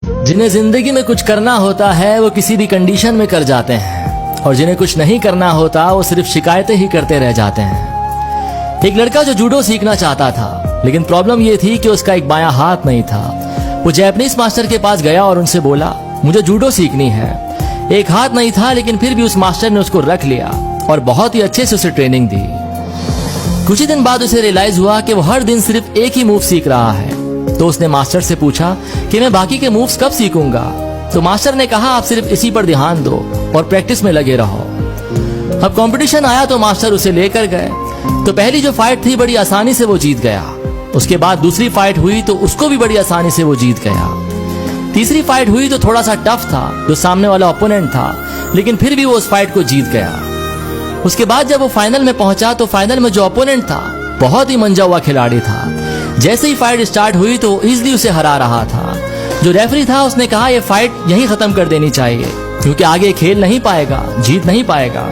जिन्हें जिंदगी में कुछ करना होता है वो किसी भी कंडीशन में कर जाते हैं, और जिन्हें कुछ नहीं करना होता वो सिर्फ शिकायतें ही करते रह जाते हैं। एक लड़का जो जूडो सीखना चाहता था, लेकिन प्रॉब्लम ये थी कि उसका एक बायां हाथ नहीं था। वो जापानीज मास्टर के पास गया और उनसे बोला, मुझे जूडो सीखनी है। एक हाथ नहीं था, लेकिन फिर भी उस मास्टर ने उसको रख लिया और बहुत ही अच्छे से उसे ट्रेनिंग दी। कुछ ही दिन बाद उसे रियलाइज हुआ कि वो हर दिन सिर्फ एक ही मूव सीख रहा है। तो उसने मास्टर से पूछा कि मैं बाकी के मूव्स कब सीखूंगा। तो मास्टर ने कहा, आप सिर्फ इसी पर ध्यान दो और प्रैक्टिस में लगे रहो। अब कंपटीशन आया तो मास्टर उसे लेकर गए। तो पहली जो फाइट थी बड़ी आसानी से वो जीत गया। उसके बाद दूसरी फाइट हुई तो उसको भी बड़ी आसानी से वो जीत गया। तीसरी फाइट हुई तो थोड़ा सा टफ था, जो सामने वाला ओपोनेंट था, लेकिन फिर भी वो उस फाइट को जीत गया। उसके बाद जब वो फाइनल में पहुंचा तो फाइनल में जो ओपोनेंट था बहुत ही मंजा हुआ खिलाड़ी था। जैसे ही फाइट स्टार्ट हुई तो इजीली उसे हरा रहा था। जो रेफरी था उसने कहा, ये फाइट यहीं खत्म कर देनी चाहिए, क्योंकि आगे खेल नहीं पाएगा, जीत नहीं पाएगा।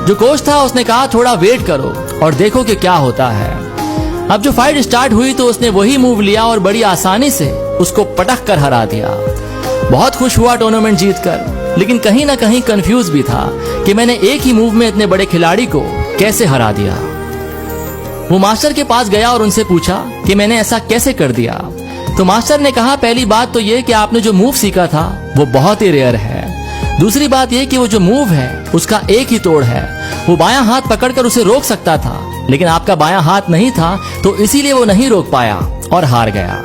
जो कोच था उसने कहा, थोड़ा वेट करो और देखो कि क्या होता है। अब जो फाइट स्टार्ट हुई तो उसने वही मूव लिया और बड़ी आसानी से उसको पटक कर हरा दिया। बहुत खुश हुआ टूर्नामेंट जीतकर, लेकिन कहीं ना कहीं कंफ्यूज भी था कि मैंने एक ही मूव में इतने बड़े खिलाड़ी को कैसे हरा दिया। वो मास्टर के पास गया और उनसे पूछा कि मैंने ऐसा कैसे कर दिया। तो मास्टर ने कहा, पहली बात तो ये कि आपने जो मूव सीखा था वो बहुत ही रेयर है। दूसरी बात ये कि वो जो मूव है उसका एक ही तोड़ है। वो बायां हाथ पकड़कर उसे रोक सकता था, लेकिन आपका बायां हाथ नहीं था, तो इसीलिए वो नहीं रोक पाया और हार गया।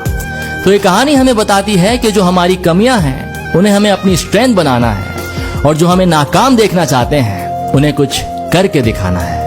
तो ये कहानी हमें बताती है कि जो हमारी कमियां हैं उन्हें हमें अपनी स्ट्रेंथ बनाना है, और जो हमें नाकाम देखना चाहते हैं उन्हें कुछ करके दिखाना है।